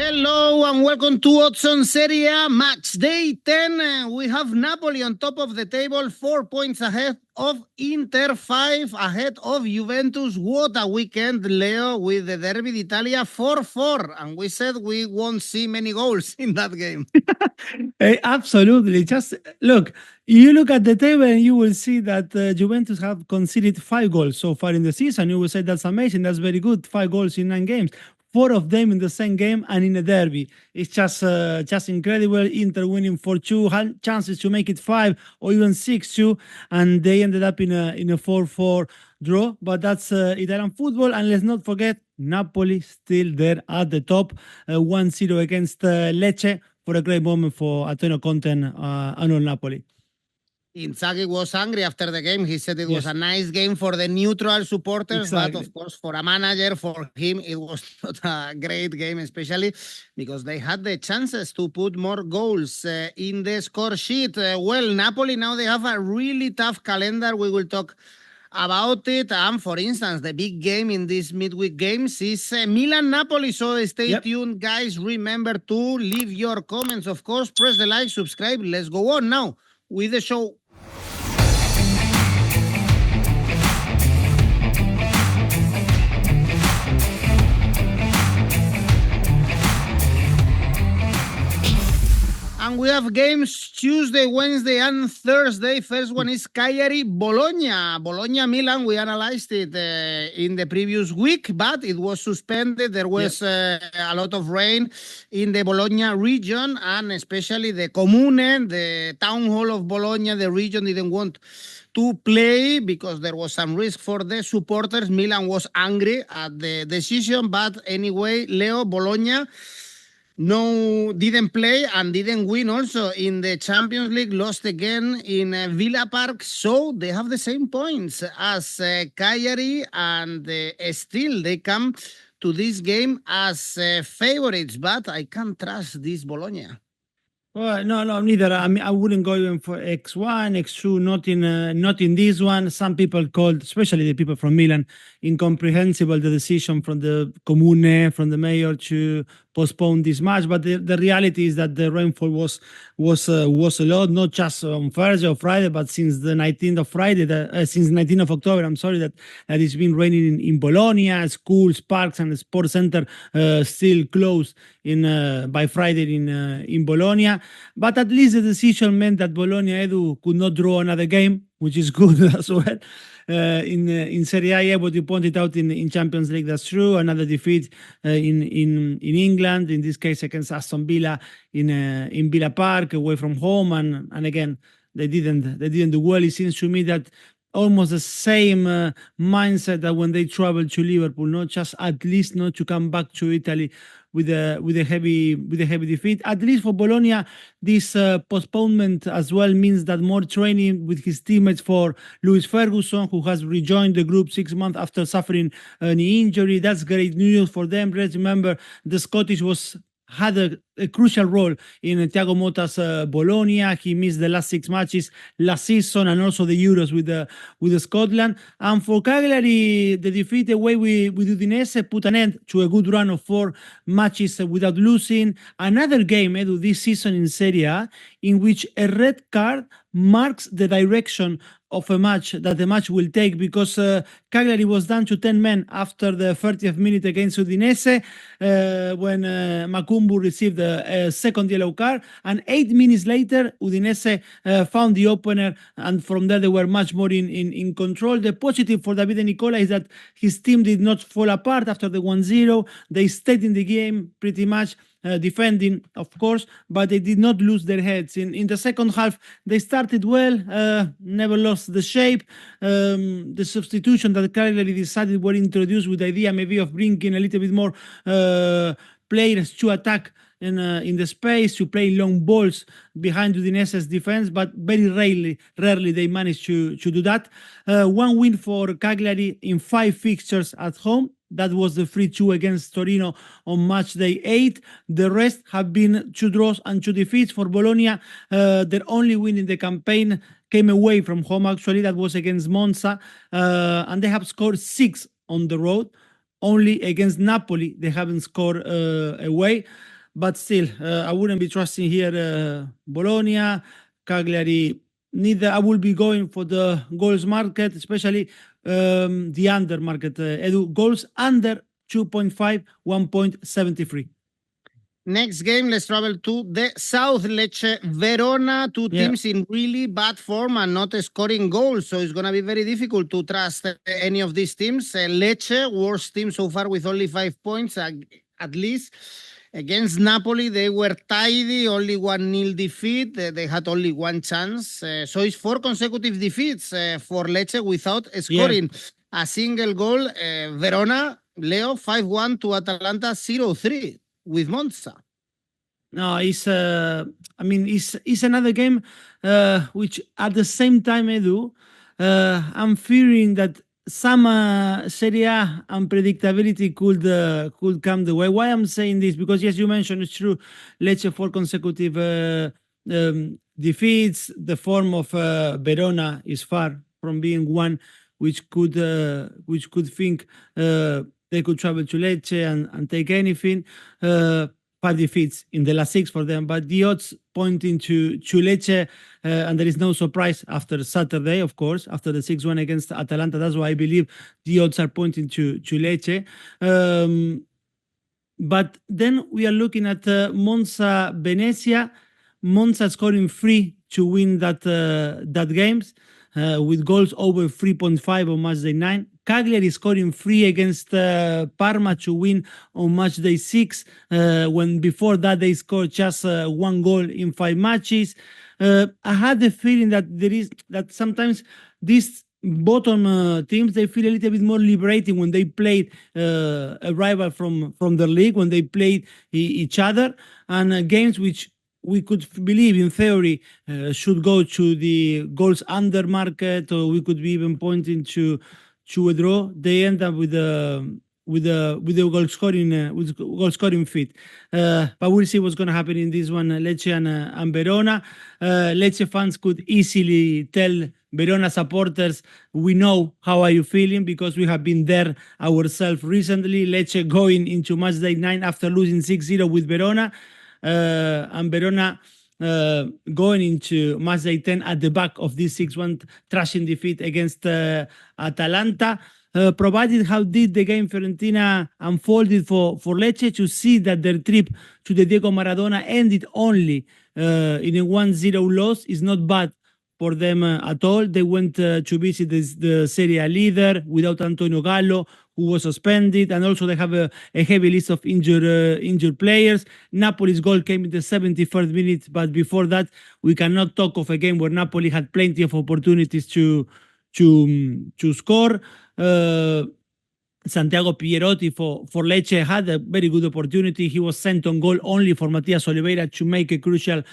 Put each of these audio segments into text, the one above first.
Hello and welcome to Odds on Serie A Match Day 10. We have Napoli on top of the table, 4 points ahead of Inter, 5 ahead of Juventus. What a weekend, Leo, with the Derby d'Italia 4-4. And we said we won't see many goals in that game. Absolutely. Just look, you look at the table and you will see that Juventus have conceded 5 goals so far in the season. You will say that's amazing. That's very good. 5 goals in 9 games. 4 of them in the same game and in a derby. It's just incredible. Inter winning 4-2, had chances to make it 5 or even 6-2, and they ended up in a 4-4 draw. But that's Italian football, and let's not forget Napoli still there at the top, 1-0 against Lecce, for a great moment for Antonio Conte and all Napoli. Inzaghi was angry after the game. He said it was a nice game for the neutral supporters, but of course for a manager, for him, it was not a great game, especially because they had the chances to put more goals in the score sheet. Well, Napoli, now they have a really tough calendar. We will talk about it. And for instance, the big game in these midweek games is Milan-Napoli. So stay tuned, guys. Remember to leave your comments, of course. Press the like, subscribe. Let's go on now with the show. And we have games Tuesday, Wednesday, and Thursday. First one is Cagliari, Bologna. Bologna-Milan, we analyzed it in the previous week, but it was suspended. There was a lot of rain in the Bologna region, and especially the Comune, the town hall of Bologna, the region didn't want to play because there was some risk for the supporters. Milan was angry at the decision, but anyway, Leo, Bologna didn't play and didn't win also in the Champions League, lost again in Villa Park, so they have the same points as Cagliari, and still they come to this game as favorites, but I can't trust this Bologna. Well, no, neither. I mean, I wouldn't go even for X1, X2, not in this one. Some people called, especially the people from Milan, incomprehensible the decision from the Comune, from the mayor to postpone this match. But the reality is that the rainfall was a lot, not just on Thursday or Friday, but since the 19th of Friday, since 19th of October, I'm sorry, that it's been raining in Bologna. Schools, parks, and the sports center still closed by Friday in Bologna. But at least the decision meant that Bologna Edu could not draw another game, which is good as well. In Serie A, what you pointed out in Champions League, that's true. Another defeat in England, in this case against Aston Villa in Villa Park, away from home, and again they didn't do well. It seems to me that almost the same mindset that when they travel to Liverpool, not just at least not to come back to Italy with a heavy defeat. At least for Bologna, this postponement as well means that more training with his teammates for Louis Ferguson, who has rejoined the group 6 months after suffering a knee injury. That's great news for them. Let's remember the Scottish had a crucial role in Thiago Motta's Bologna. He missed the last 6 matches last season and also the Euros with Scotland. And for Cagliari, the defeat away with Udinese put an end to a good run of 4 matches without losing. Another game, Edu, this season in Serie A, in which a red card marks the direction of a match that the match will take, because Cagliari was down to 10 men after the 30th minute against Udinese when Makumbu received a second yellow card, and 8 minutes later Udinese found the opener, and from there they were much more in control. The positive for Davide Nicola is that his team did not fall apart after the 1-0. They stayed in the game pretty much, defending, of course, but they did not lose their heads. In the second half, they started well, never lost the shape. The substitution that Cagliari decided were introduced with the idea maybe of bringing a little bit more players to attack in the space, to play long balls behind Udinese's defense, but very rarely they managed to do that. 1 win for Cagliari in 5 fixtures at home. That was the 3-2 against Torino on Matchday 8. The rest have been 2 draws and 2 defeats. For Bologna, their only win in the campaign came away from home, actually. That was against Monza. And they have scored 6 on the road. only against Napoli they haven't scored away, but still I wouldn't be trusting here Bologna, Cagliari. Neither. I will be going for the goals market, especially the under market. Edu, goals under 2.5, 1.73. Next game, let's travel to the South. Lecce, Verona, two teams in really bad form and not scoring goals. So it's going to be very difficult to trust any of these teams. Lecce, worst team so far with only 5 points at least. Against Napoli, they were tidy, only 1-0 defeat. They had only one chance. So it's 4 consecutive defeats for Lecce without scoring a single goal. Verona, Leo, 5-1 to Atalanta, 0-3 with Monza. No, it's it's another game which at the same time, Edu, I'm fearing that some Serie A unpredictability could come the way. Why I'm saying this? Because yes, you mentioned it's true. Lecce 4 consecutive defeats. The form of Verona is far from being one which could think they could travel to Lecce and take anything. 5 defeats in the last 6 for them, but the odds pointing to Lecce, and there is no surprise after Saturday, of course, after the 6-1 against Atalanta. That's why I believe the odds are pointing to Lecce. But then we are looking at Monza, Venezia. Monza scoring 3 to win that games with goals over 3.5 on Matchday 9. Cagliari scoring 3 against Parma to win on Matchday 6, when before that they scored just 1 goal in 5 matches. I had the feeling that sometimes these bottom teams, they feel a little bit more liberating when they played a rival from the league, when they played each other, and games which we could believe in theory should go to the goals under market, or we could be even pointing to a draw. They end up with the goal scoring feat. But we'll see what's going to happen in this one, Lecce and Verona. Lecce fans could easily tell Verona supporters, we know how are you feeling, because we have been there ourselves recently. Lecce going into Matchday 9 after losing 6-0 with Verona, and Verona going into Matchday 10 at the back of this 6-1 thrashing defeat against Atalanta. Provided how did the game Fiorentina unfolded for Lecce, to see that their trip to the Diego Maradona ended only in a 1-0 loss is not bad for them at all. They went to visit the Serie A leader without Antonio Gallo, who was suspended, and also they have a heavy list of injured players. Napoli's goal came in the 71st minute, but before that, we cannot talk of a game where Napoli had plenty of opportunities to score. Santiago Pierotti for Lecce had a very good opportunity. He was sent on goal only for Matias Oliveira to make a crucial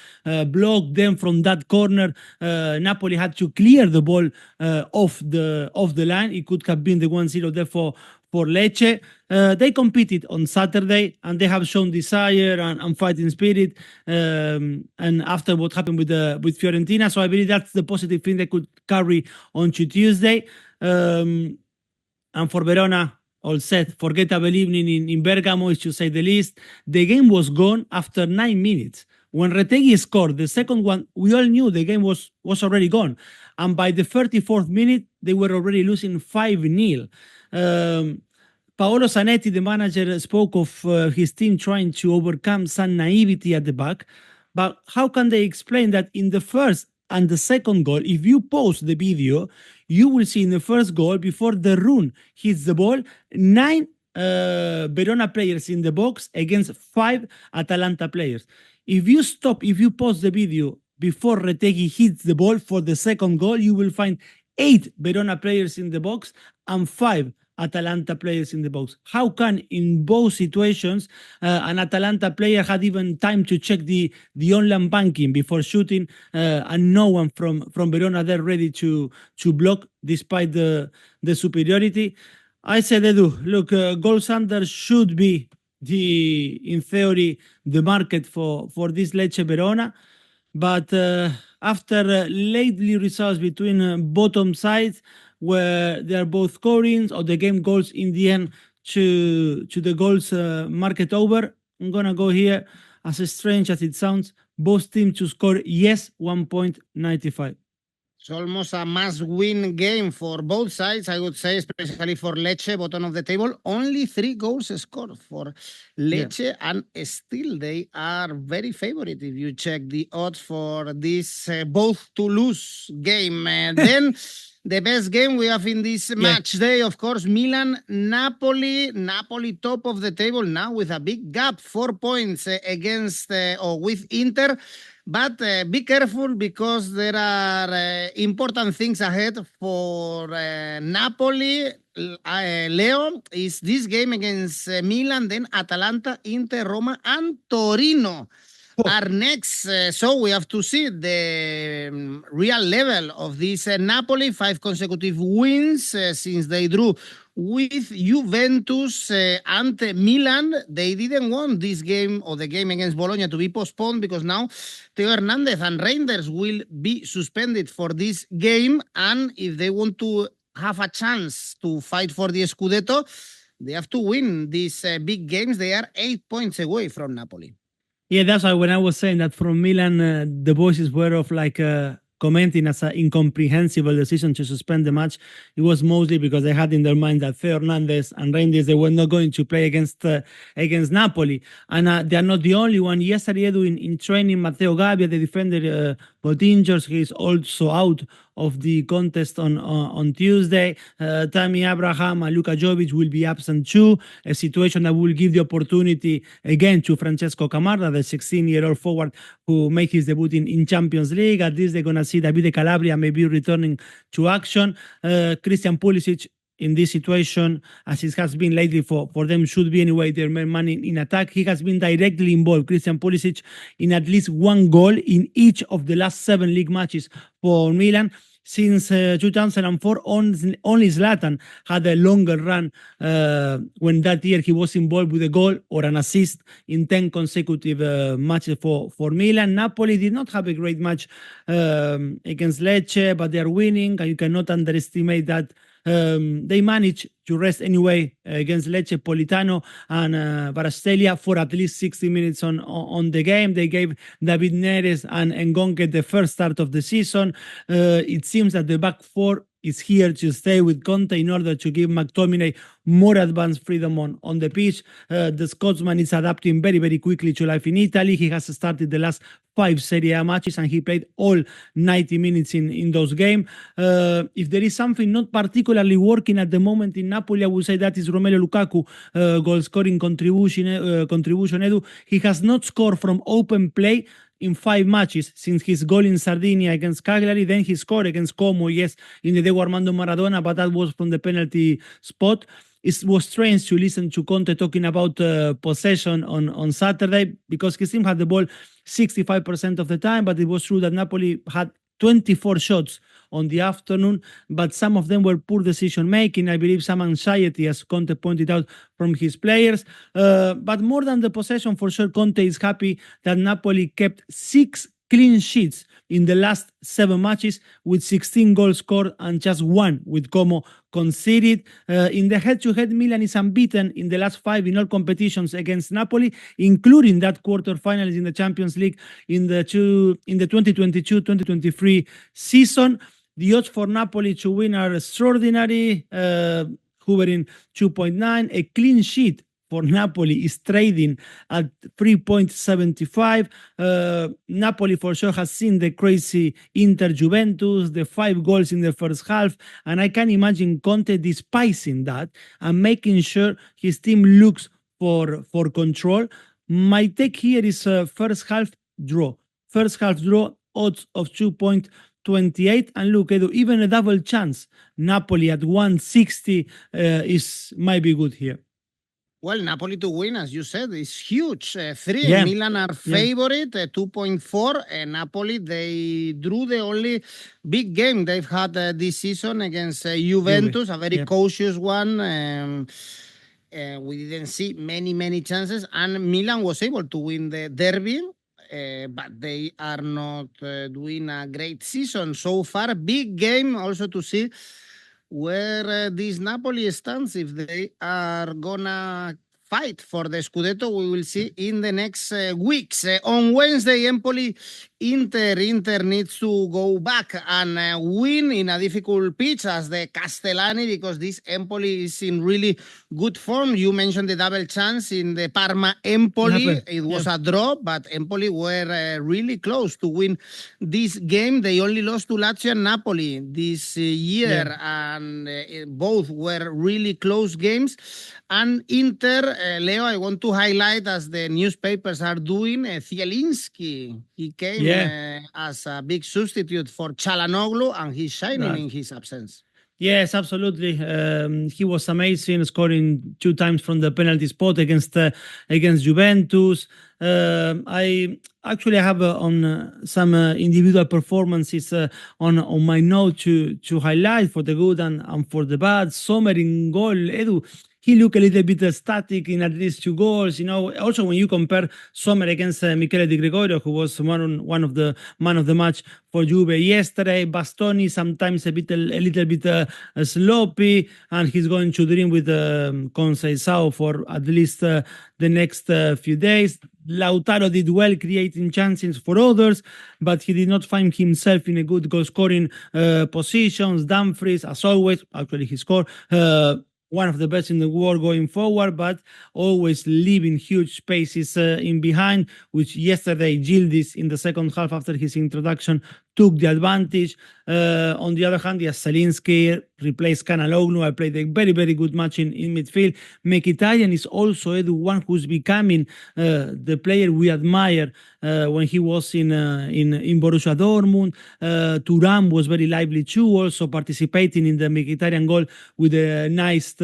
block. Then from that corner, Napoli had to clear the ball off the line. It could have been the 1-0 there for Lecce. They competed on Saturday, and they have shown desire and fighting spirit. And after what happened with Fiorentina, so I believe that's the positive thing they could carry on to Tuesday. And for Verona, all set. Forgettable evening in Bergamo, to say the least. The game was gone after 9 minutes. When Retegui scored the second one, we all knew the game was already gone. And by the 34th minute, they were already losing 5-0. Paolo Zanetti, the manager, spoke of his team trying to overcome some naivety at the back. But how can they explain that in the first and the second goal, if you pause the video, you will see in the first goal, before the run hits the ball, 9 Verona players in the box against 5 Atalanta players. If you pause the video before Retegui hits the ball for the second goal, you will find 8 Verona players in the box and 5 Atalanta players in the box. How can in both situations an Atalanta player had even time to check the online banking before shooting, and no one from Verona there ready to block despite the superiority? I said, Edu, look, goals under should be in theory the market for this Lecce Verona, but after lately results between bottom sides, where they are both scoring, or the game goes in the end to the goals market over. I'm gonna go here, as strange as it sounds, both teams to score yes 1.95. It's almost a must-win game for both sides, I would say, especially for Lecce, bottom of the table. Only 3 goals scored for Lecce, and still they are very favorite if you check the odds for this both to lose game. Then the best game we have in this match day, of course, Milan-Napoli. Napoli top of the table now with a big gap, 4 points against or with Inter. But be careful because there are important things ahead for Napoli. Leo, is this game against Milan, then Atalanta, Inter, Roma, and Torino are next. So we have to see the real level of this Napoli. 5 consecutive wins since they drew with Juventus and Milan. They didn't want this game or the game against Bologna to be postponed because now Theo Hernandez and Reinders will be suspended for this game. And if they want to have a chance to fight for the Scudetto, they have to win these big games. They are 8 points away from Napoli. Yeah, that's why when I was saying that from Milan, the voices were of like commenting as an incomprehensible decision to suspend the match. It was mostly because they had in their mind that Theo Hernandez and Reinders, they were not going to play against Napoli. And they are not the only one. Yesterday, Edu, in training, Matteo Gabbia, the defender, got injured. He is also out of the contest on Tuesday. Tammy Abraham and 𝐬𝐭𝐴 will be absent too, a situation that will give the opportunity again to Francesco Camarda, the 16-year-old forward who made his debut in Champions League. At least they're going to see Davide Calabria maybe returning to action. Christian Pulisic, in this situation, as it has been lately for them, should be anyway their main man in attack. He has been directly involved, Christian Pulisic, in at least 1 goal in each of the last 7 league matches for Milan. Since 2004, only Zlatan had a longer run when that year he was involved with a goal or an assist in 10 consecutive matches for Milan. Napoli did not have a great match against Lecce, but they are winning, and you cannot underestimate that. They managed to rest anyway against Lecce, Politano and Kvaratskhelia for at least 60 minutes on the game. They gave David Neres and 𝐿𝐭𝐼 the first start of the season. It seems that the back four is here to stay with Conte in order to give McTominay more advanced freedom on the pitch. The Scotsman is adapting very, very quickly to life in Italy. He has started the last 5 Serie A matches and he played all 90 minutes in those games. If there is something not particularly working at the moment in Napoli, I would say that is Romelu Lukaku goal-scoring contribution. Edu, he has not scored from open play in 5 matches since his goal in Sardinia against Cagliari. Then he scored against Como, yes, in the Diego Armando Maradona, but that was from the penalty spot. It was strange to listen to Conte talking about possession on Saturday because his team had the ball 65% of the time, but it was true that Napoli had 24 shots on the afternoon, but some of them were poor decision-making. I believe some anxiety, as Conte pointed out, from his players. But more than the possession, for sure, Conte is happy that Napoli kept 6 clean sheets in the last 7 matches with 16 goals scored and just 1 with Como conceded. In the head-to-head, Milan is unbeaten in the last 5 in all competitions against Napoli, including that quarterfinals in the Champions League in the 2022-2023 season. The odds for Napoli to win are extraordinary, hovering 2.9. A clean sheet for Napoli is trading at 3.75. Napoli for sure has seen the crazy Inter Juventus, the 5 goals in the first half, and I can imagine Conte despising that and making sure his team looks for control. My take here is first half draw. First half draw, odds of 2.28. And look, Edu, even a double chance, Napoli at 160 might be good here. Well, Napoli to win, as you said, is huge. 3, Milan are favorite, 2.4. Napoli, they drew the only big game they've had this season against Juventus, a very cautious one. We didn't see many chances, and Milan was able to win the derby. But they are not doing a great season so far. Big game also to see where this Napoli stands. If they are gonna fight for the Scudetto, we will see in the next weeks. On Wednesday, Empoli Inter needs to go back and win in a difficult pitch as the Castellani, because this Empoli is in really good form. You mentioned the double chance in the Parma Empoli. It was a draw, but Empoli were really close to win this game. They only lost to Lazio and Napoli this year, and both were really close games. And Inter, Leo, I want to highlight, as the newspapers are doing, 𝐜𝐨𝐴𝐵𝐿𝐴. He came as a big substitute for Çalhanoğlu, and he's shining in his absence. Yes, absolutely. He was amazing, scoring 2 times from the penalty spot against Juventus. I actually have on some individual performances on my note to highlight for the good and for the bad. Sommer in goal, Edu. He looked a little bit static in at least 2 goals. Also when you compare Sommer against Michele Di Gregorio, who was one of the man of the match for Juve yesterday. Bastoni sometimes a little bit sloppy, and he's going to dream with 𝐜𝐭𝐚𝐲 for at least the next few days. Lautaro did well creating chances for others, but he did not find himself in a good goal-scoring positions. Dumfries, as always, actually he scored one of the best in the world going forward, but always leaving huge spaces in behind, which yesterday 𝐜𝐭𝐴𝐧𝐧𝐬𝐿 in the second half after his introduction took the advantage. On the other hand, Zielinski replaced Çalhanoğlu. I played a very, very good match in midfield. Mkhitaryan is also the one who's becoming the player we admire when he was in Borussia Dortmund. Thuram was very lively too, also participating in the Mkhitaryan goal with a nice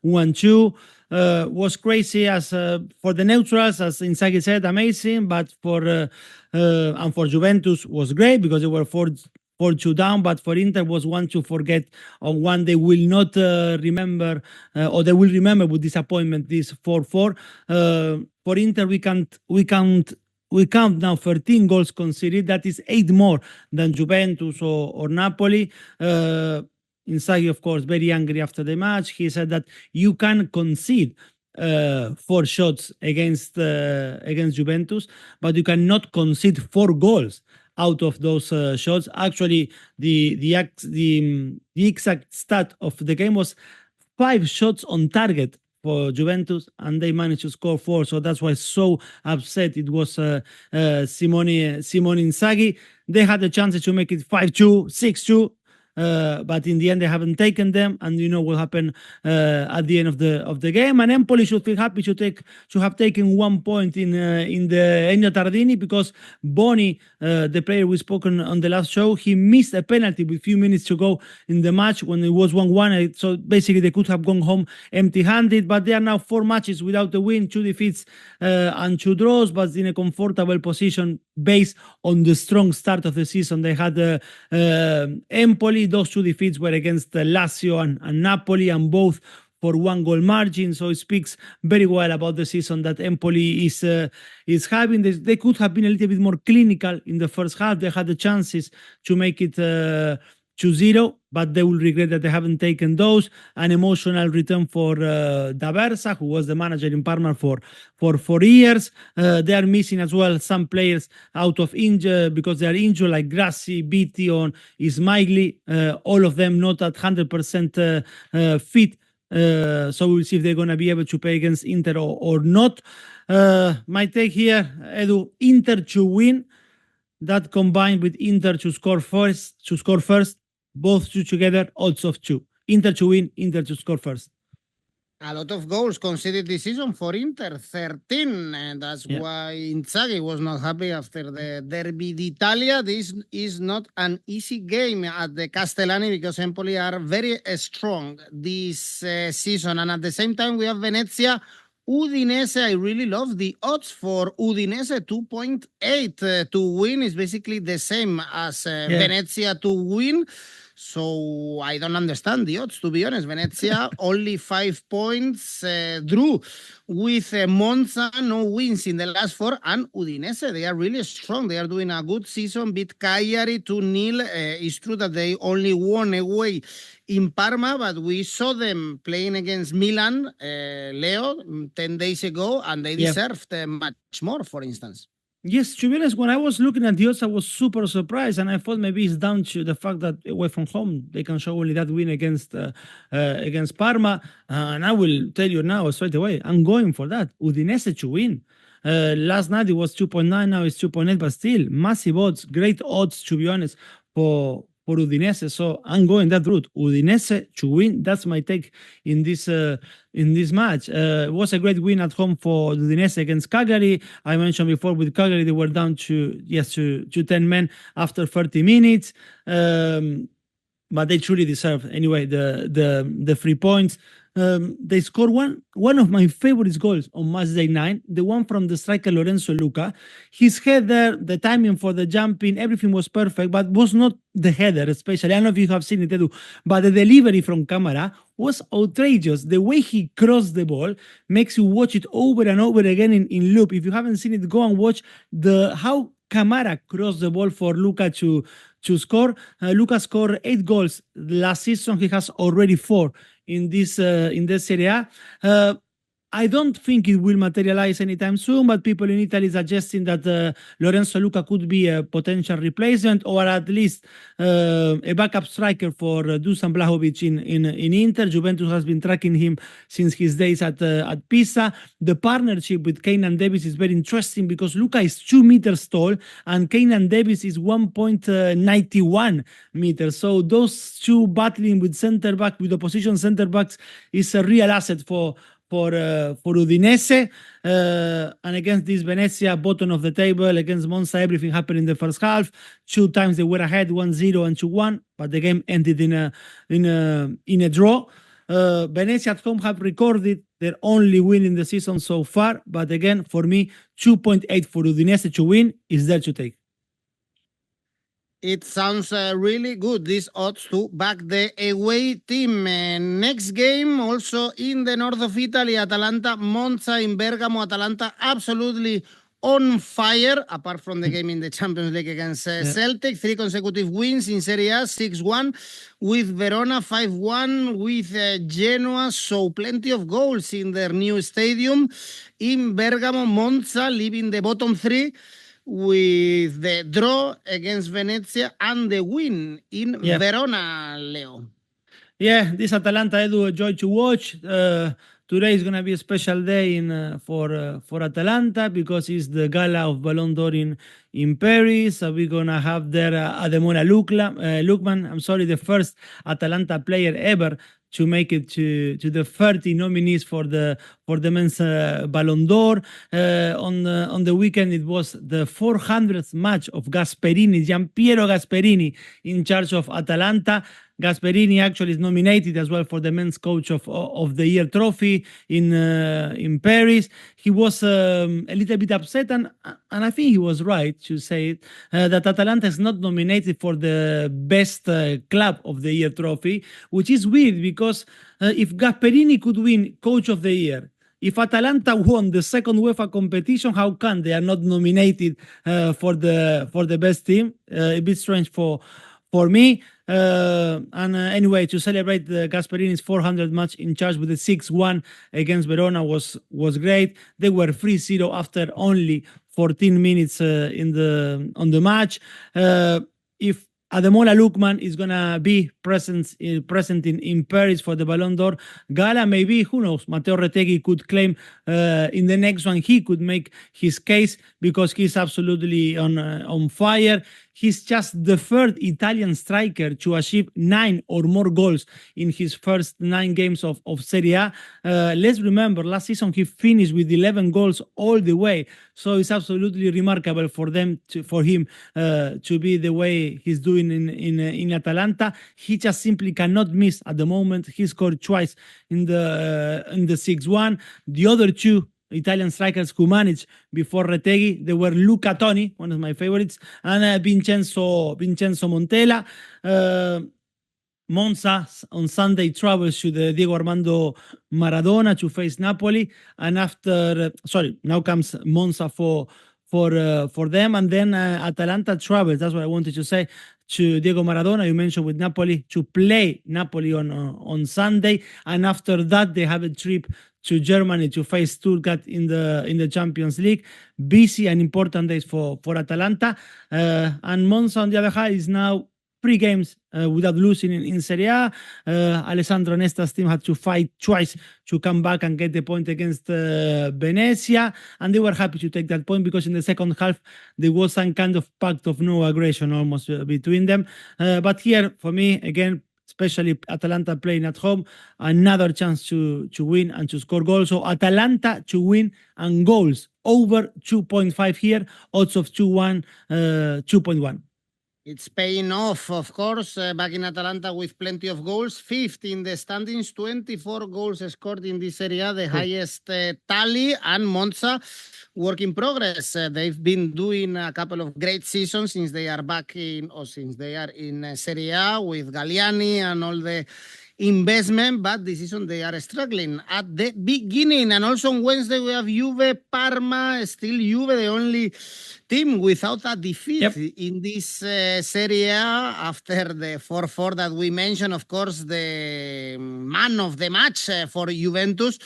1-2. Was crazy as for the neutrals, as Inzaghi said, amazing, but for Juventus was great because they were 4-2 down, but for Inter was one to forget, or one they will not remember, or they will remember with disappointment, this 4-4. For Inter, we count now 13 goals conceded. That is 8 more than Juventus or Napoli. Inzaghi, of course, very angry after the match. He said that you can concede 4 shots against Juventus, but you cannot concede 4 goals out of those shots. Actually, the exact stat of the game was 5 shots on target for Juventus, and they managed to score 4. So that's why so upset it was Simone Inzaghi. They had the chances to make it 5-2, 6-2. But in the end, they haven't taken them, and you know what happened at the end of the game. And Empoli should feel happy to have taken 1 point in the Ennio Tardini, because Boni, the player we spoke on the last show, he missed a penalty with a few minutes to go in the match when it was 1-1. So basically, they could have gone home empty-handed. But they are now 4 matches without a win, 2 defeats and 2 draws, but in a comfortable position based on the strong start of the season. They had Empoli. Those 2 defeats were against Lazio and Napoli, and both for 1 goal margin. So it speaks very well about the season that Empoli is having. They could have been a little bit more clinical in the first half. They had the chances to make it 2-0, but they will regret that they haven't taken those. An emotional return for 𝗛𝗲𝗿𝗀, who was the manager in Parma for 4 years. They are missing as well some players out of injury because they are injured, like 𝗀𝗏𝗏, Biti, 𝗫𝗏𝗏. All of them not at 100% fit. So we'll see if they're going to be able to play against Inter or not. My take here, Edu, Inter to win. That combined with Inter to score first, both 2 together, odds of 2. Inter to win, Inter to score first. A lot of goals conceded this season for Inter, 13, and that's why Inzaghi was not happy after the Derby d'Italia. This is not an easy game at the Castellani because Empoli are very strong this season, and at the same time we have Venezia. Udinese, I really love the odds for Udinese, 2.8 to win is basically the same as Venezia to win. So I don't understand the odds, to be honest. Venezia only 5 points, drew with Monza, no wins in the last 4, and Udinese, they are really strong. They are doing a good season, beat Cagliari 2-0. It's true that they only won away in Parma, but we saw them playing against Milan, Leo, 10 days ago, and they deserved much more, for instance. Yes, to be honest, when I was looking at the odds, I was super surprised, and I thought maybe it's down to the fact that away from home they can show only that win against Parma. And I will tell you now straight away, I'm going for that. Udinese to win. Last night it was 2.9, now it's 2.8, but still massive odds, great odds to be honest for Udinese. So I'm going that route. Udinese to win. That's my take in this match. It was a great win at home for Udinese against Cagliari. I mentioned before with Cagliari they were down to 10 men after 30 minutes. But they truly deserve anyway the 3 points. They scored one of my favorite goals on Matchday 9, the one from the striker Lorenzo Luca. His header, the timing for the jumping, everything was perfect, but was not the header especially. I don't know if you have seen it, Edu, but the delivery from Camara was outrageous. The way he crossed the ball makes you watch it over and over again in loop. If you haven't seen it, go and watch how Camara crossed the ball for Luca to score. Luca scored 8 goals last season. He has already 4 in this Serie A. I don't think it will materialize anytime soon, but people in Italy suggesting that Lorenzo Luca could be a potential replacement, or at least a backup striker for Dusan Vlahovic in Inter. Juventus has been tracking him since his days at Pisa. The partnership with Keinan Davis is very interesting because Luca is 2 meters tall and Keinan Davis is 1.91 meters. So those two battling with opposition center backs is a real asset for Udinese. And against this Venezia, bottom of the table, against Monza, everything happened in the first half. 2 times they were ahead, 1-0 and 2-1, but the game ended in a draw. Venezia at home have recorded their only win in the season so far, but again, for me, 2.8 for Udinese to win is there to take. It sounds really good, these odds to back the away team. Next game, also in the north of Italy, Atalanta, Monza in Bergamo. Atalanta absolutely on fire, apart from the game in the Champions League against Celtic. 3 consecutive wins in Serie A, 6-1 with Verona, 5-1 with Genoa. So plenty of goals in their new stadium. In Bergamo, Monza leaving the bottom 3 with the draw against Venezia and the win in Verona, Leo. Yeah, this Atalanta, Edu, a joy to watch. Today is going to be a special day for Atalanta because it's the gala of Ballon d'Or in Paris. So we're going to have there Ademola Lookman, the first Atalanta player ever to make it to the 30 nominees for the men's Ballon d'Or. On the weekend, it was the 400th match of Giampiero Gasperini, in charge of Atalanta. Gasperini actually is nominated as well for the men's coach of the year trophy in Paris. He was a little bit upset, and I think he was right to say it, that Atalanta is not nominated for the best club of the year trophy, which is weird because if Gasperini could win coach of the year, if Atalanta won the second UEFA competition, how come they are not nominated for the best team? A bit strange for me. Anyway, to celebrate the Gasperini's 400th match in charge with the 6-1 against Verona was great. They were 3-0 after only 14 minutes on the match. If Ademola Lookman is going to be present in Paris for the Ballon d'Or Gala, maybe, who knows, Matteo Retegui could claim in the next one he could make his case because he's absolutely on fire. He's just the third Italian striker to achieve 9 or more goals in his first 9 games of Serie A. Let's remember, last season he finished with 11 goals all the way. So it's absolutely remarkable for him to be the way he's doing in Atalanta. He just simply cannot miss at the moment. He scored twice in the 6-1. The other 2 Italian strikers who managed before Retegui, they were Luca Toni, one of my favorites, and Vincenzo Montella. Monza on Sunday travels to the Diego Armando Maradona to face Napoli, and after now comes Monza for them, and then Atalanta travels. That's what I wanted to say, to Diego Maradona. You mentioned with Napoli to play Napoli on Sunday, and after that they have a trip to Germany to face Stuttgart in the Champions League. Busy and important days for Atalanta, and Monza on the other hand is now 3 games without losing in Serie A. Alessandro Nesta's team had to fight twice to come back and get the point against Venezia, and they were happy to take that point because in the second half there was some kind of pact of no aggression almost between them. But here, for me, again, especially Atalanta playing at home, another chance to win and to score goals. So Atalanta to win and goals over 2.5 here, odds of 2.1. It's paying off, of course, back in Atalanta with plenty of goals. 5th in the standings, 24 goals scored in this area, the highest tally. And Monza, work in progress. They've been doing a couple of great seasons since they are back in, or since they are in Serie A with Galliani and all the investment, but this season they are struggling at the beginning. And also on Wednesday we have Juve, Parma, still Juve, the only team without a defeat in this Serie A after the 4-4 that we mentioned. Of course, the man of the match for Juventus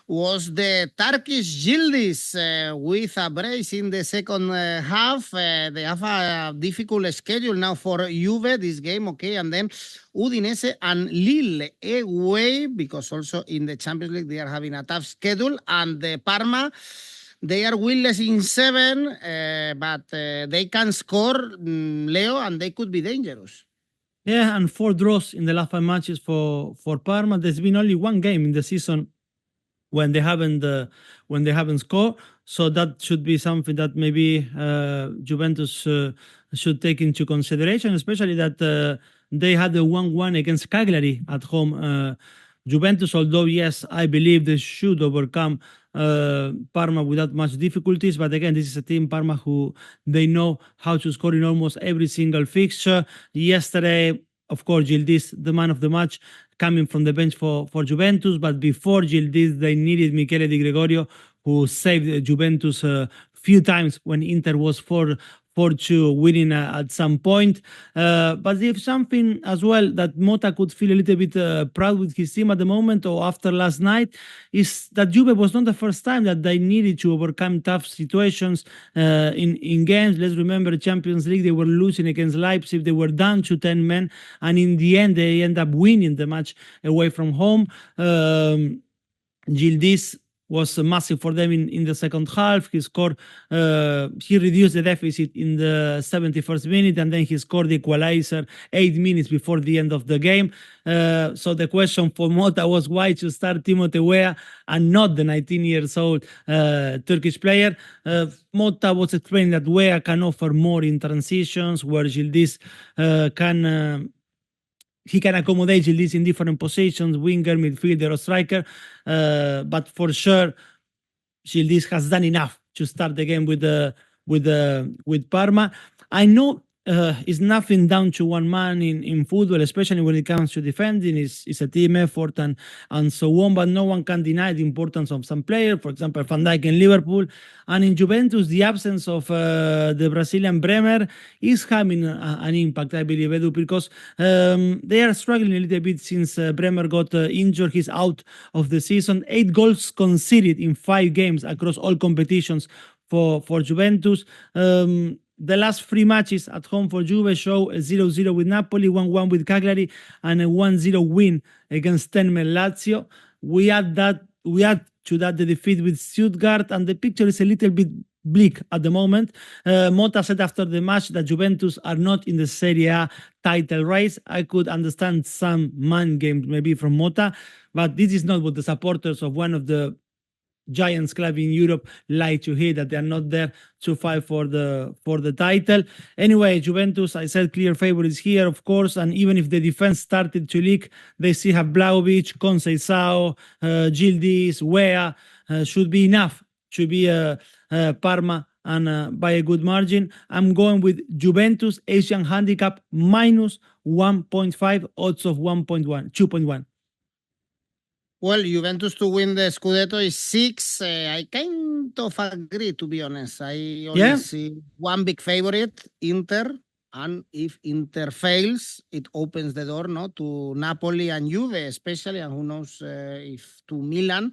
was the Turkish 𝐜𝐭𝐴𝐧𝐧𝐞𝐜 with a brace in the second half. They have a difficult schedule now for Juve, this game, okay, and then Udinese and Lille away, because also in the Champions League they are having a tough schedule, and the Parma, they are winless in 7, but they can score, Leo, and they could be dangerous. Yeah, and 4 draws in the last 5 matches for Parma. There's been only 1 game in the season when they haven't scored, so that should be something that maybe Juventus should take into consideration, especially that they had the 1-1 against Cagliari at home. Juventus, although yes, I believe they should overcome Parma without much difficulties, but again, this is a team, Parma, who they know how to score in almost every single fixture. Yesterday, of course, 𝐬𝐭𝐴𝐧𝐽, the man of the match, coming from the bench for Juventus, but before 𝐬𝐭𝐴𝐧𝐽, they needed Michele Di Gregorio, who saved Juventus a few times when Inter was 4-2 winning at some point. But there's something as well that Motta could feel a little bit proud with his team at the moment, or after last night, is that Juve was not the first time that they needed to overcome tough situations in games. Let's remember Champions League, they were losing against Leipzig, they were down to 10 men, and in the end they end up winning the match away from home. 𝐬𝐭𝐴𝐧𝐽 was massive for them in the second half. He scored, he reduced the deficit in the 71st minute, and then he scored the equalizer 8 minutes before the end of the game. So the question for Motta was why to start Timothy Weah and not the 19-year-old Turkish player. Motta was explaining that Weah can offer more in transitions, where 𝐬𝐭𝐴𝐧𝐽 he can accommodate 𝐬𝐭𝐴𝐧𝐽 in different positions, winger, midfielder, or striker. But for sure, 𝐬𝐭𝐴𝐧𝐽 has done enough to start the game with Parma. I know it's nothing down to one man in football, especially when it comes to defending. It's a team effort and so on, but no one can deny the importance of some players, for example, Van Dijk in Liverpool. And in Juventus, the absence of the Brazilian Bremer is having an impact, I believe, Edu, because they are struggling a little bit since Bremer got injured. He's out of the season. 8 goals conceded in 5 games across all competitions for Juventus. The last 3 matches at home for Juve show a 0-0 with Napoli, 1-1 with Cagliari, and a 1-0 win against 10 men Lazio. We add to that the defeat with Stuttgart, and the picture is a little bit bleak at the moment. Motta said after the match that Juventus are not in the Serie A title race. I could understand some mind games maybe from Motta, but this is not what the supporters of one of the giants club in Europe like to hear, that they are not there to fight for the title. Anyway, Juventus, I said, clear favorites here, of course, and even if the defense started to leak, they still have 𝗛𝗏𝗏, 𝐿 𝐭𝐴𝐧𝐽, 𝐬𝐭𝐴𝐧𝐽 should be enough to be Parma and by a good margin. I'm going with Juventus Asian handicap minus 1.5, odds of 2.1. Well, Juventus to win the Scudetto is 6. I kind of agree, to be honest. I only see one big favorite, Inter. And if Inter fails, it opens the door to Napoli and Juve, especially, and who knows if to Milan.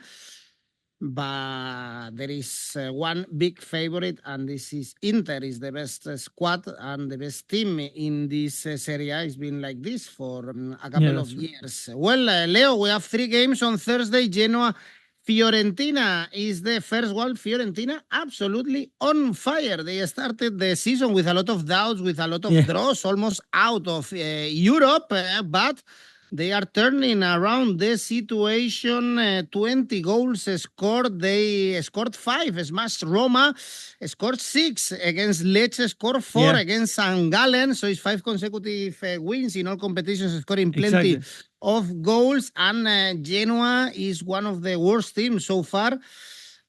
But there is one big favorite, and this is Inter. Is the best squad and the best team in this Serie A. It's been like this for a couple of years. Well, Leo, we have 3 games on Thursday. Genoa, Fiorentina is the first one. Fiorentina absolutely on fire. They started the season with a lot of doubts, with a lot of draws, almost out of Europe, but they are turning around the situation. 20 goals scored. They scored 5, smashed Roma, scored 6 against Lecce, scored 4 against St. Gallen. So it's 5 consecutive wins in all competitions, scoring plenty of goals. And Genoa is one of the worst teams so far.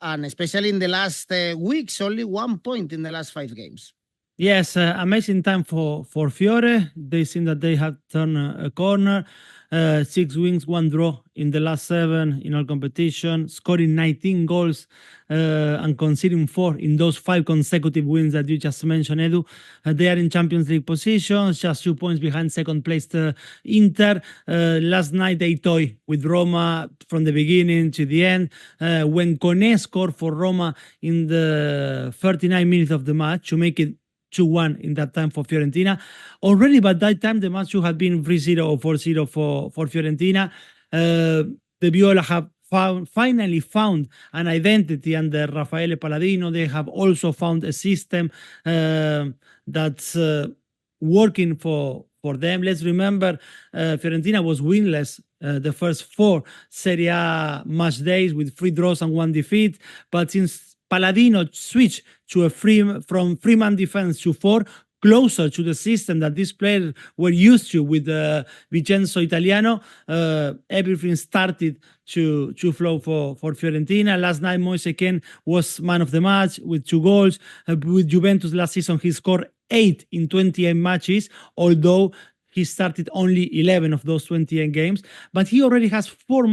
And especially in the last weeks, only 1 point in the last 5 games. Yes, amazing time for Fiore. They seem that they have turned a corner. 6 wins, 1 draw in the last 7 in all competition, scoring 19 goals and conceding 4 in those 5 consecutive wins that you just mentioned, Edu. They are in Champions League positions, just 2 points behind second placed Inter. Last night they toyed with Roma from the beginning to the end. When 𝐿𝐭𝐴 scored for Roma in the 39 minutes of the match to make it 2-1 in that time for Fiorentina. Already by that time, the match should have been 3-0 or 4-0 for Fiorentina. The Viola have finally found an identity under Raffaele Palladino. They have also found a system that's working for them. Let's remember, Fiorentina was winless the first 4 Serie A match days with 3 draws and 1 defeat. But since Palladino switched to from 3-man defense to 4, closer to the system that these players were used to with Vincenzo Italiano, everything started to flow for Fiorentina. Last night, 𝐬𝐭𝐴 𝐻𝐿 was man of the match with 2 goals. With Juventus last season, he scored 8 in 28 matches, although he started only 11 of those 28 games, but he already has 4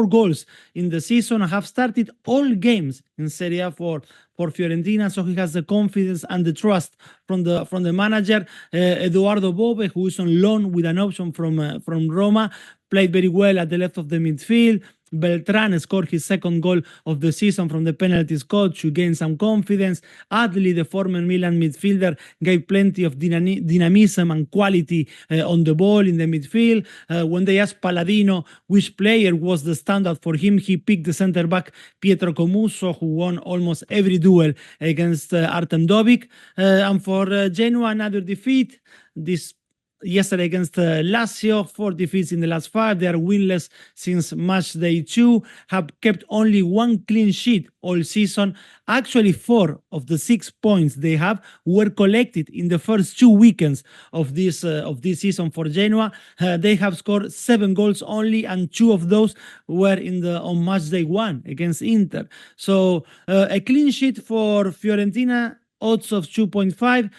goals in the season and have started all games in Serie A for Fiorentina. So he has the confidence and the trust from the manager. 𝐿𝐴𝐴𝐵𝗿𝗏, who is on loan with an option from Roma, played very well at the left of the midfield. Beltrán scored his 2nd goal of the season from the penalty spot to gain some confidence. 𝗏𝗏𝗏, the former Milan midfielder, gave plenty of dynamism and quality on the ball in the midfield. When they asked Palladino which player was the standout for him, he picked the center-back Pietro Comusso, who won almost every duel against Artem Dovbyk. And for Genoa, another defeat. Yesterday against Lazio, 4 defeats in the last 5. They are winless since Matchday 2, have kept only 1 clean sheet all season. Actually, 4 of the 6 points they have were collected in the first 2 weekends of this season for Genoa. They have scored 7 goals only, and 2 of those were on Matchday 1 against Inter. So a clean sheet for Fiorentina, odds of 2.5.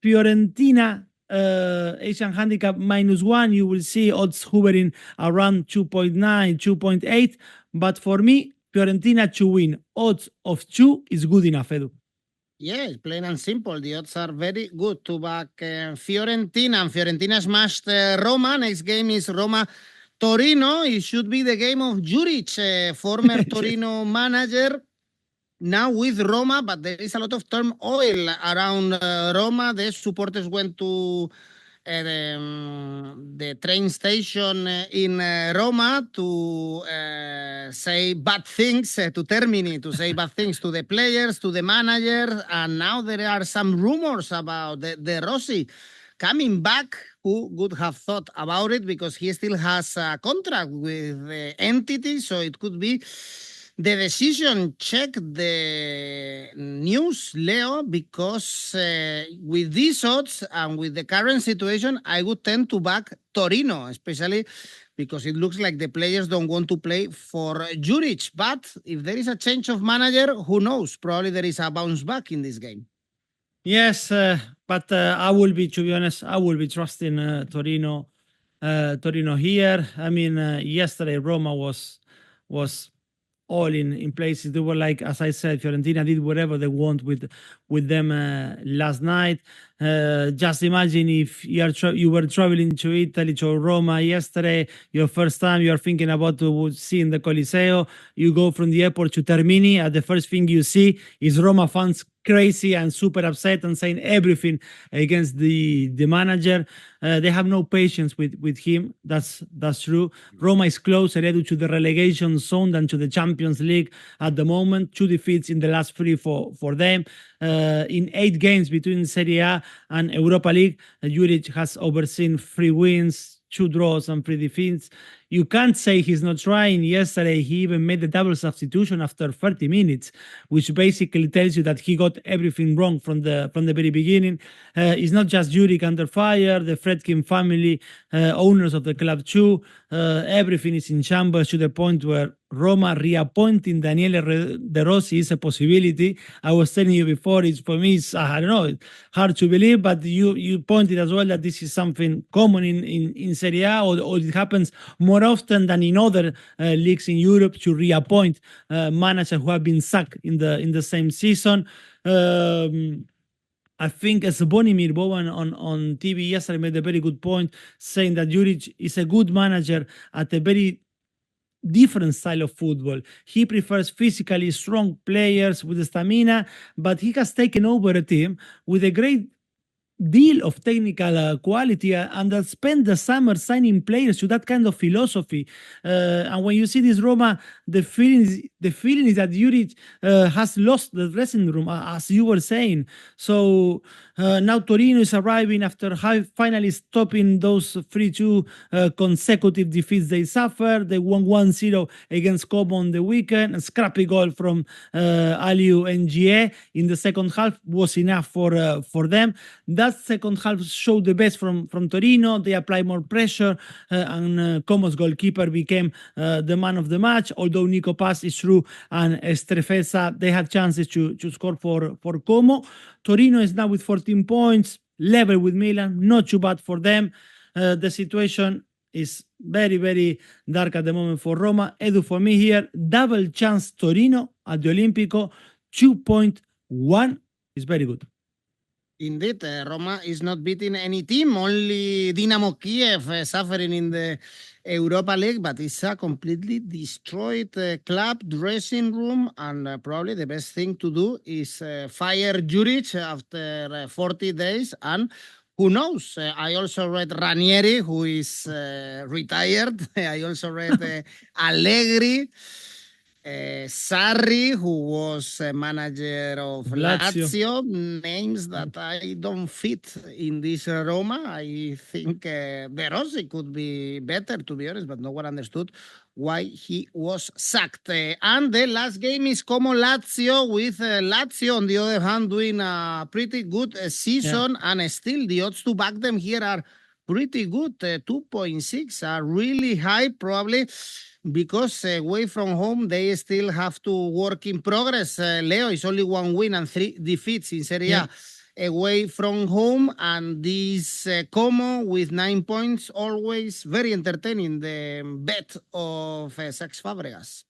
Fiorentina Asian handicap -1, you will see odds hovering around 2.9, 2.8. But for me, Fiorentina to win, odds of 2 is good enough, Edu. Yeah, plain and simple. The odds are very good to back Fiorentina. And Fiorentina smashed Roma. Next game is Roma-Torino. It should be the game of 𝗀𝗏𝗏, former Torino manager. Now with Roma, but there is a lot of turmoil around Roma. The supporters went to the train station in Roma to say bad things to 𝗀𝗏𝗏𝗏, to say bad things to the players, to the manager. And now there are some rumors about the Rossi coming back. Who would have thought about it, because he still has a contract with the entity, so it could be The decision check the news, Leo, because with these odds and with the current situation, I would tend to back Torino, especially because it looks like the players don't want to play for 𝐬𝐭𝐵𝐺. But if there is a change of manager, who knows? Probably there is a bounce back in this game. Yes, but I will be, to be honest, I will be trusting Torino here. I mean, yesterday Roma was all in places. They were like, as I said, Fiorentina did whatever they want with them last night. Just imagine if you were traveling to Italy, to Roma yesterday, your first time, you're thinking about to see in the 𝐜𝐭𝐴, you go from the airport to 𝘚𝗏𝗏, and the first thing you see is Roma fans crazy and super upset and saying everything against the manager. They have no patience with him. That's true. Roma is closer, Edu, to the relegation zone than to the Champions League at the moment. 2 defeats in the last 3 for them. In 8 games between Serie A and Europa League, 𝐬𝐭𝐵𝐺 has overseen 3 wins, 2 draws and 3 defeats. You can't say he's not trying. Yesterday, he even made the double substitution after 30 minutes, which basically tells you that he got everything wrong from the very beginning. It's not just 𝐬𝐭𝐵𝐺 under fire, the Friedkin family, owners of the club too. Everything is in shambles to the point where Roma reappointing Daniele De Rossi is a possibility. I was telling you before, for me, it's, I don't know, it's hard to believe, but you pointed as well that this is something common in Serie A, or it happens more often than in other leagues in Europe to reappoint managers who have been sacked in the same season. I think as 𝗏𝗏𝗏 Bowen on TV yesterday made a very good point, saying that 𝐬𝐭𝐵𝐺 is a good manager at a very different style of football. He prefers physically strong players with stamina, but he has taken over a team with a great deal of technical quality and that spent the summer signing players to that kind of philosophy. And when you see this Roma, the feeling is that 𝐬𝐭𝐵𝐺 has lost the dressing room, as you were saying. So now Torino is arriving after finally stopping those 3-2 consecutive defeats they suffered. They won 1-0 against Como on the weekend. A scrappy goal from 𝐜𝐭𝐴 in the second half was enough for them. That second half showed the best from Torino. They applied more pressure, and Como's goalkeeper became the man of the match. Although 𝐿𝐵𝐴 is through and 𝗀𝗀𝗏𝗏, they had chances to score for Como. Torino is now with 14 points, level with Milan, not too bad for them. The situation is very, very dark at the moment for Roma. Edu, for me here, double chance Torino at the Olimpico, 2.1 is very good. Indeed, Roma is not beating any team, only Dynamo Kiev suffering in the Europa League, but it's a completely destroyed club dressing room, and probably the best thing to do is fire 𝐬𝐭𝐵𝐺 after 40 days, and who knows? I also read Ranieri, who is retired. I also read Allegri. Sarri, who was manager of Lazio, names that I don't fit in this Roma. I think De Rossi could be better, to be honest, but no one understood why he was sacked. And the last game is Como Lazio, with Lazio, on the other hand, doing a pretty good season, and still the odds to back them here are pretty good. 2.6 are really high, probably because away from home they still have to work in progress. Leo is only 1 win and 3 defeats in Serie A away from home, and this Como with 9 points, always very entertaining, the bet of 𝗀𝗏𝗏𝗏 Fábregas.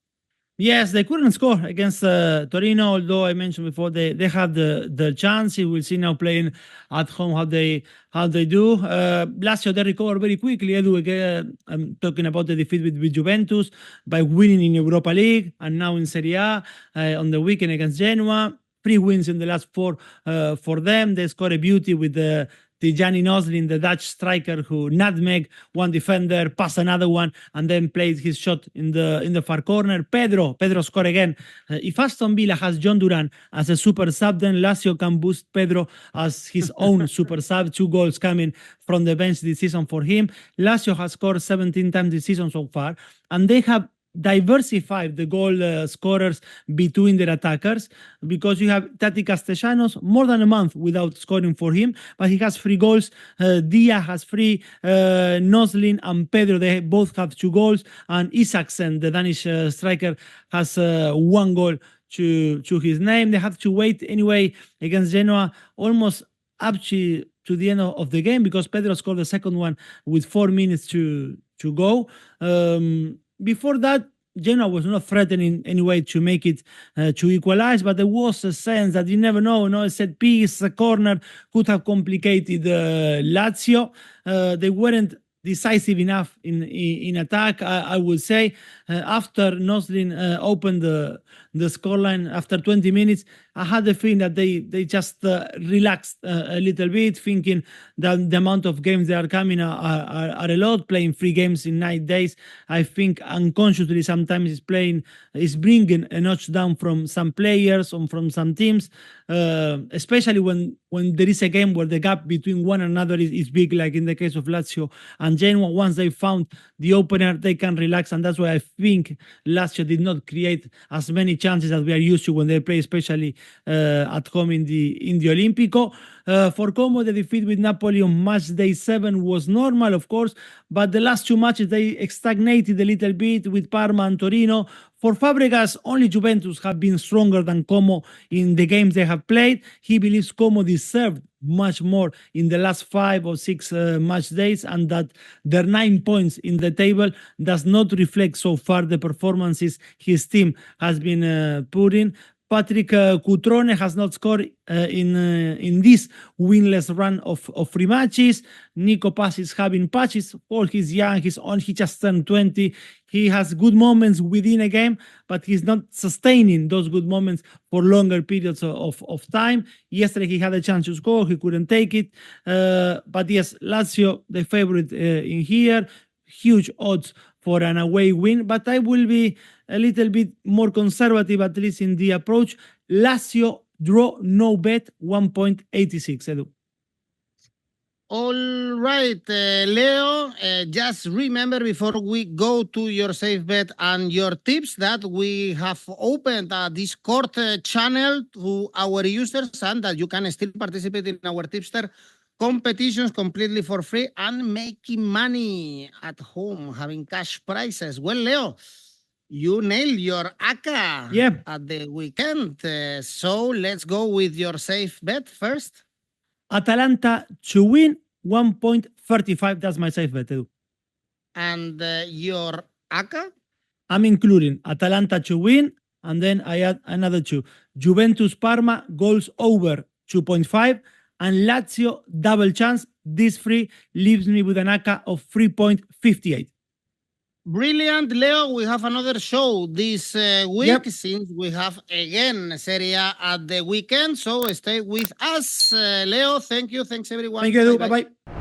Yes, they couldn't score against Torino, although I mentioned before they had the chance. We will see now playing at home how they do. Lazio, they recover very quickly. Edu, I'm talking about the defeat with Juventus by winning in Europa League, and now in Serie A on the weekend against Genoa. 3 wins in the last 4 for them. They scored a beauty with Tijani Noslin, the Dutch striker, who nutmeg one defender, pass another one, and then played his shot in the far corner. Pedro scored again. If Aston Villa has John Duran as a super sub, then Lazio can boost Pedro as his own super sub. 2 goals coming from the bench this season for him. Lazio has scored 17 times this season so far, and they have diversify the goal scorers between their attackers, because you have Tati Castellanos more than a month without scoring for him, but he has 3 goals. Dia has 3, Noslin and Pedro, they both have 2 goals, and Isaksen, the Danish striker, has 1 goal to his name. They have to wait anyway against Genoa almost up to the end of the game, because Pedro scored the second one with 4 minutes to go. Before that, Genoa was not threatening anyway to make it to equalize, but there was a sense that you never know, a set piece, a corner could have complicated Lazio. They weren't decisive enough in attack, I would say. After Noslin opened the scoreline after 20 minutes, I had the feeling that they just relaxed a little bit, thinking that the amount of games they are coming are a lot, playing 3 games in 9 days. I think unconsciously sometimes is bringing a notch down from some players or from some teams, especially when there is a game where the gap between one another is big, like in the case of Lazio and Genoa. Once they found the opener, they can relax, and that's why I think Lazio did not create as many chances as we are used to when they play, especially at home in the Olimpico. For Como, the defeat with Napoli on match day 7 was normal, of course, but the last 2 matches they stagnated a little bit with Parma and Torino. For Fabregas, only Juventus have been stronger than Como in the games they have played. He believes Como deserved much more in the last 5 or 6 match days, and that their 9 points in the table does not reflect so far the performances his team has been putting. Patrick Cutrone has not scored in this winless run of 3 matches. Nico Pass is having patches. He's young, he just turned 20. He has good moments within a game, but he's not sustaining those good moments for longer periods of time. Yesterday he had a chance to score, he couldn't take it. But yes, Lazio, the favorite in here. Huge odds for an away win, but I will be a little bit more conservative, at least in the approach. Lazio draw, no bet, 1.86, Edu. All right, Leo, just remember before we go to your safe bet and your tips that we have opened a Discord channel to our users, and that you can still participate in our tipster competitions completely for free and making money at home, having cash prizes. Well, Leo, you nailed your ACCA at the weekend. So let's go with your safe bet first. Atalanta to win, 1.35. That's my safe bet, Edu. And your ACCA? I'm including Atalanta to win, and then I add another 2. Juventus Parma goals over, 2.5. And Lazio double chance. This 3 leaves me with an ACCA of 3.58. Brilliant, Leo. We have another show this week, since we have again Serie A at the weekend. So stay with us, Leo. Thank you. Thanks, everyone. Thank you. Bye-bye.